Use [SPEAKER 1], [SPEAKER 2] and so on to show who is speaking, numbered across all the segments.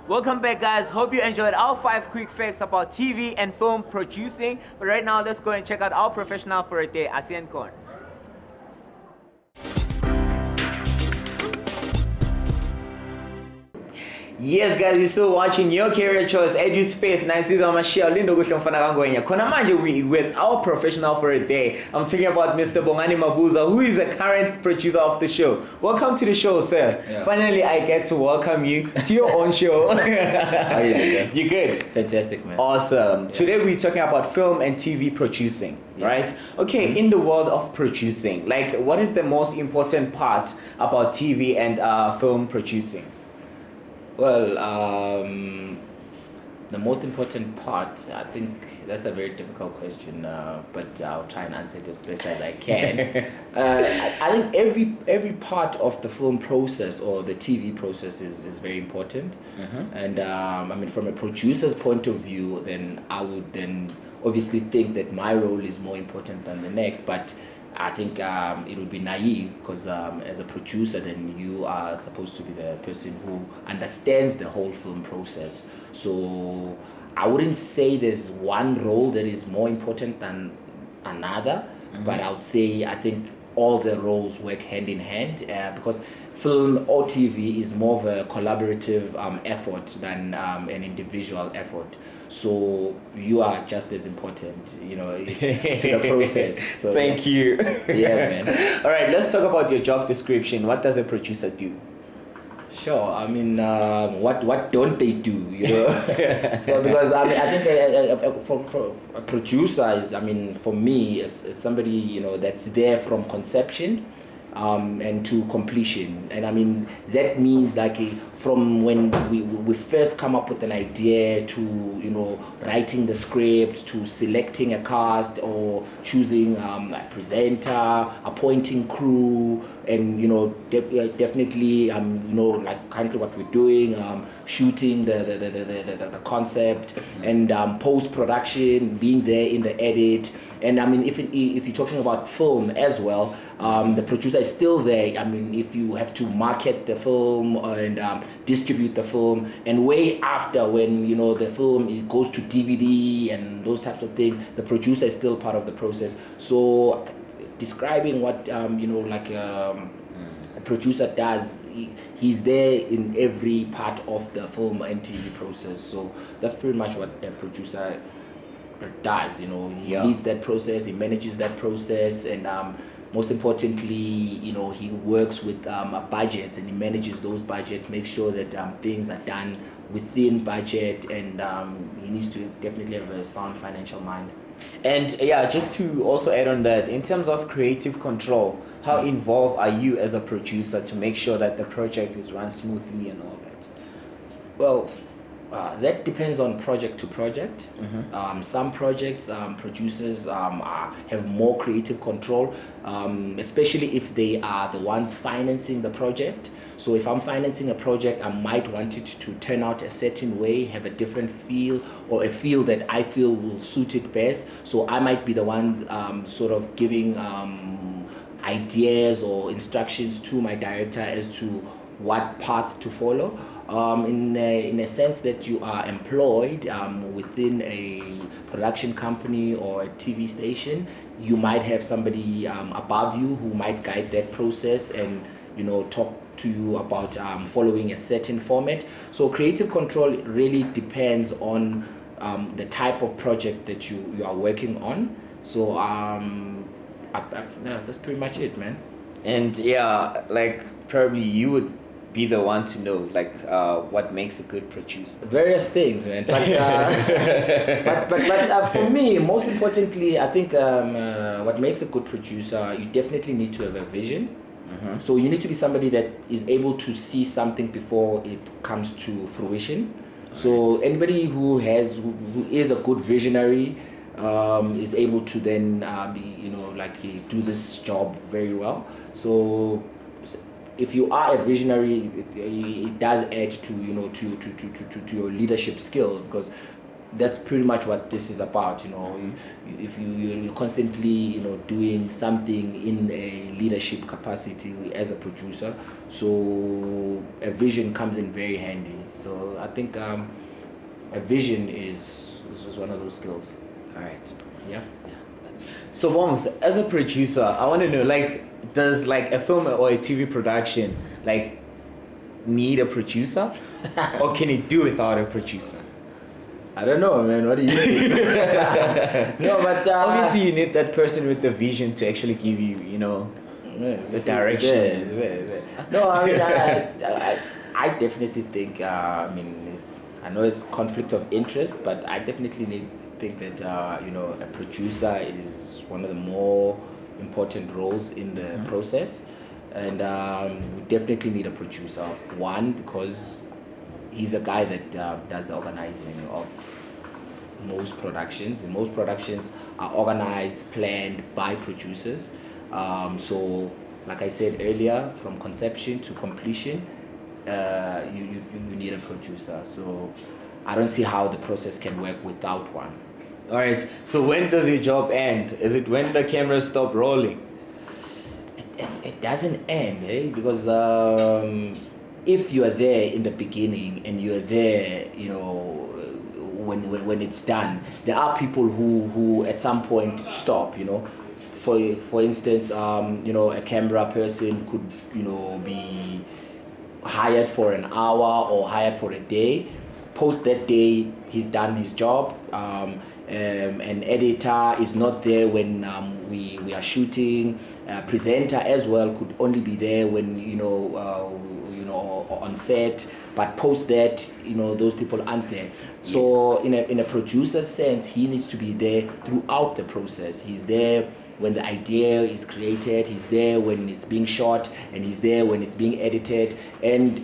[SPEAKER 1] Welcome back, guys. Hope you enjoyed our 5 quick facts about TV and film producing. But right now, let's go and check out our professional for a day, Asian Korn. Yes, guys, you're still watching your career choice, Edu-Space. Naisizwa Mashia Lindo Kushomfana Kangwenya. Kona manje we with our professional for a day. I'm talking about Mr. Bongani Mabuza, who is the current producer of the show. Welcome to the show, sir. Yeah. Finally, I get to welcome you to your own show.
[SPEAKER 2] How are you doing?
[SPEAKER 1] You good?
[SPEAKER 2] Fantastic, man.
[SPEAKER 1] Awesome. Yeah. Today we're talking about film and TV producing, right? Okay, in the world of producing, like what is the most important part about TV and film producing?
[SPEAKER 2] Well, the most important part, I think that's a very difficult question, but I'll try and answer it as best as I can. I think every part of the film process or the TV process is very important. And I mean, from a producer's point of view, then I would then obviously think that my role is more important than the next, but I think it would be naive because as a producer, then you are supposed to be the person who understands the whole film process. So I wouldn't say there's one role that is more important than another, but I would say I think all the roles work hand in hand because film or TV is more of a collaborative effort than an individual effort. So you are just as important, you know, to the process. So,
[SPEAKER 1] Thank you.
[SPEAKER 2] Yeah, man.
[SPEAKER 1] All right, let's talk about your job description. What does a producer do?
[SPEAKER 2] Sure. I mean, what don't they do? You know. So because I mean, I think for a producer is, I mean, for me, it's somebody, you know, that's there from conception and to completion. And I mean, that means like from when we first come up with an idea to, you know, writing the script, to selecting a cast or choosing a presenter, appointing crew, and, you know, definitely, you know, like currently what we're doing, shooting the concept and post-production, being there in the edit. And I mean, if you're talking about film as well, the producer is still there. I mean, if you have to market the film and distribute the film, and way after when, you know, the film it goes to DVD and those types of things, the producer is still part of the process. So describing what you know, like a producer does, he's there in every part of the film and TV process. So that's pretty much what a producer does. You know, he leads that process, he manages that process, and most importantly, you know, he works with a budget and he manages those budgets, makes sure that things are done within budget, and he needs to definitely have a sound financial mind.
[SPEAKER 1] And yeah, just to also add on that, in terms of creative control, how involved are you as a producer to make sure that the project is run smoothly and all that?
[SPEAKER 2] Well, that depends on project to project. Some projects, producers have more creative control, especially if they are the ones financing the project. So if I'm financing a project, I might want it to turn out a certain way, have a different feel, or a feel that I feel will suit it best. So I might be the one sort of giving ideas or instructions to my director as to what path to follow. In a sense that you are employed within a production company or a TV station, you might have somebody above you who might guide that process and, you know, talk to you about following a certain format. So creative control really depends on the type of project that you are working on. So that's pretty much it, man.
[SPEAKER 1] And yeah, like probably you would be the one to know, like, what makes a good producer.
[SPEAKER 2] Various things, man. But for me, most importantly, I think what makes a good producer, you definitely need to have a vision. So you need to be somebody that is able to see something before it comes to fruition. So anybody who is a good visionary is able to then be, you know, like do this job very well. So if you are a visionary, it does add to, you know, to your leadership skills, because that's pretty much what this is about. If you're constantly doing something in a leadership capacity as a producer, so a vision comes in very handy. So I think a vision is one of those skills.
[SPEAKER 1] All right.
[SPEAKER 2] Yeah.
[SPEAKER 1] So Bongs, as a producer, I want to know, like, does like a film or a TV production like need a producer, or can it do without a producer?
[SPEAKER 2] I don't know, man. What do you think? No, but
[SPEAKER 1] obviously you need that person with the vision to actually give you, the direction.
[SPEAKER 2] No, I mean, I definitely think. I know it's conflict of interest, but I definitely think that a producer is one of the more important roles in the process, and we definitely need a producer. One, because he's a guy that does the organizing of most productions, and most productions are organized, planned by producers. So, like I said earlier, from conception to completion, you need a producer. So, I don't see how the process can work without one.
[SPEAKER 1] All right. So when does your job end? Is it when the cameras stop rolling?
[SPEAKER 2] It doesn't end, because if you are there in the beginning and you are there, when it's done, there are people who at some point stop. For instance, a camera person could be hired for an hour or hired for a day. Post that day, he's done his job. An editor is not there when we are shooting. Presenter as well could only be there when on set. But post that, those people aren't there. So in a producer's sense, he needs to be there throughout the process. He's there when the idea is created. He's there when it's being shot, and he's there when it's being edited. And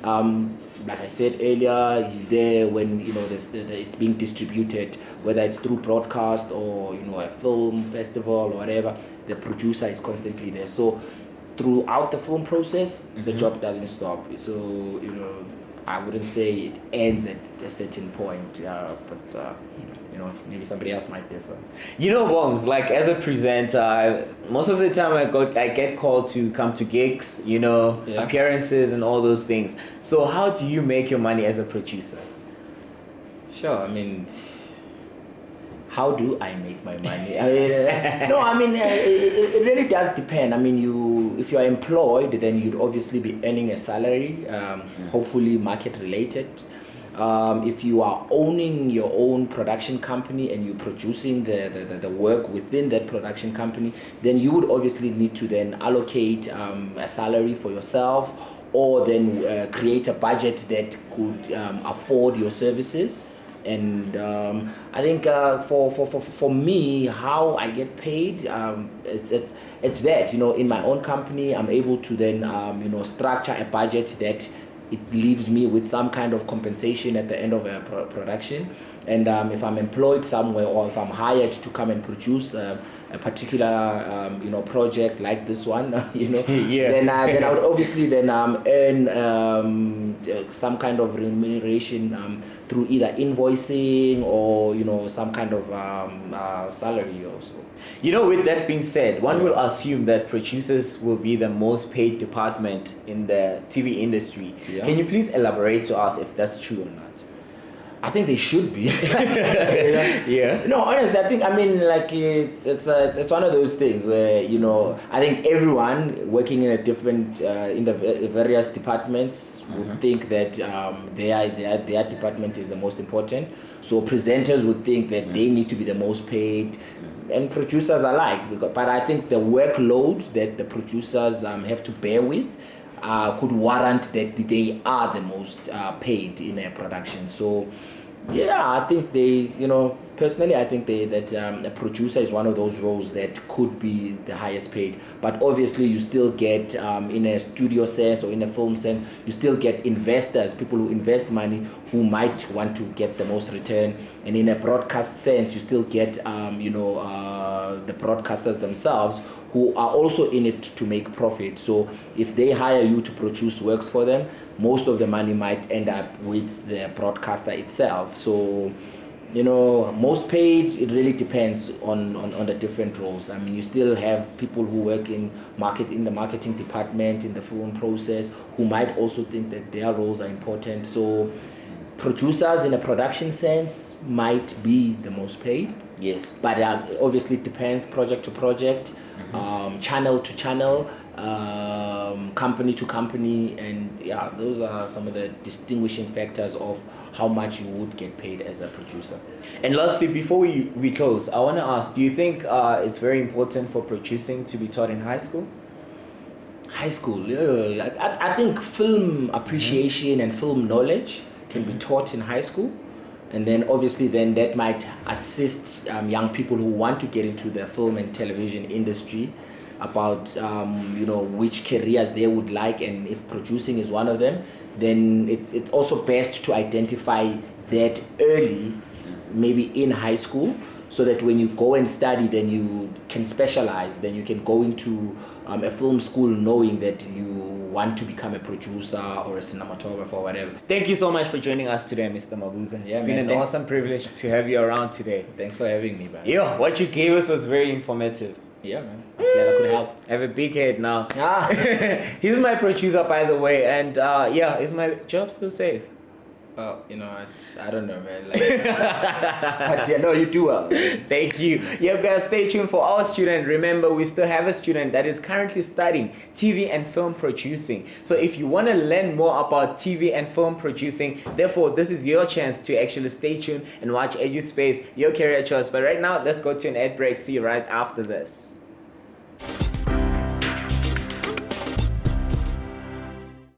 [SPEAKER 2] like I said earlier, he's there when it's being distributed, whether it's through broadcast or a film festival or whatever. The producer is constantly there. So throughout the film process, the job doesn't stop. So I wouldn't say it ends at a certain point, but maybe somebody else might differ.
[SPEAKER 1] Bongs, like as a presenter, most of the time I get called to come to gigs, appearances and all those things. So how do you make your money as a producer?
[SPEAKER 2] Sure, I mean, how do I make my money? It really does depend. I mean, if you are employed, then you'd obviously be earning a salary, hopefully market related. If you are owning your own production company and you're producing the work within that production company, then you would obviously need to then allocate a salary for yourself, or then create a budget that could afford your services. And I think for me, how I get paid, it's that in my own company, I'm able to then structure a budget that it leaves me with some kind of compensation at the end of a production. And if I'm employed somewhere, or if I'm hired to come and produce a particular project like this one, then I would obviously then earn some kind of remuneration through either invoicing or some kind of salary also.
[SPEAKER 1] With that being said, one will assume that producers will be the most paid department in the TV industry.
[SPEAKER 2] Yeah.
[SPEAKER 1] Can you please elaborate to us if that's true or not?
[SPEAKER 2] I think they should be.
[SPEAKER 1] Yeah.
[SPEAKER 2] No, honestly, it's one of those things where I think everyone working in a different in the various departments would think that their department is the most important. So presenters would think that they need to be the most paid, and producers alike. But I think the workload that the producers have to bear with could warrant that they are the most paid in a production. So yeah, I think personally I think that a producer is one of those roles that could be the highest paid. But obviously you still get in a studio sense or in a film sense, you still get investors, people who invest money, who might want to get the most return. And in a broadcast sense, you still get the broadcasters themselves, who are also in it to make profit. So if they hire you to produce works for them, most of the money might end up with the broadcaster itself. So You know, most paid, it really depends on the different roles. I mean, you still have people who work in the marketing department, in the film process, who might also think that their roles are important. So producers in a production sense might be the most paid.
[SPEAKER 1] Yes.
[SPEAKER 2] But obviously it depends project to project, channel to channel, company to company, and yeah, those are some of the distinguishing factors of how much you would get paid as a producer.
[SPEAKER 1] And lastly, before we close, I want to ask, do you think it's very important for producing to be taught in high school?
[SPEAKER 2] High school, yeah. I think film appreciation and film knowledge can be taught in high school. And then obviously then that might assist young people who want to get into the film and television industry about which careers they would like, and if producing is one of them, then it's also best to identify that early, maybe in high school, so that when you go and study, then you can specialize, then you can go into a film school knowing that you want to become a producer or a cinematographer or whatever.
[SPEAKER 1] Thank you so much for joining us today, Mr. Mabuza. It's been an
[SPEAKER 2] thanks.
[SPEAKER 1] awesome privilege to have you around today.
[SPEAKER 2] Thanks for having me, man.
[SPEAKER 1] Yeah, what you gave us was very informative.
[SPEAKER 2] Yeah, man. Glad I could help.
[SPEAKER 1] I have a big head now.
[SPEAKER 2] Ah.
[SPEAKER 1] He's my producer, by the way, and is my job still safe?
[SPEAKER 2] I don't know, man. But yeah, no, you do well.
[SPEAKER 1] Thank you. Yeah, guys, stay tuned for our student. Remember, we still have a student that is currently studying TV and film producing. So if you want to learn more about TV and film producing, therefore, this is your chance to actually stay tuned and watch Edu-Space, your career choice. But right now, let's go to an ad break. See you right after this.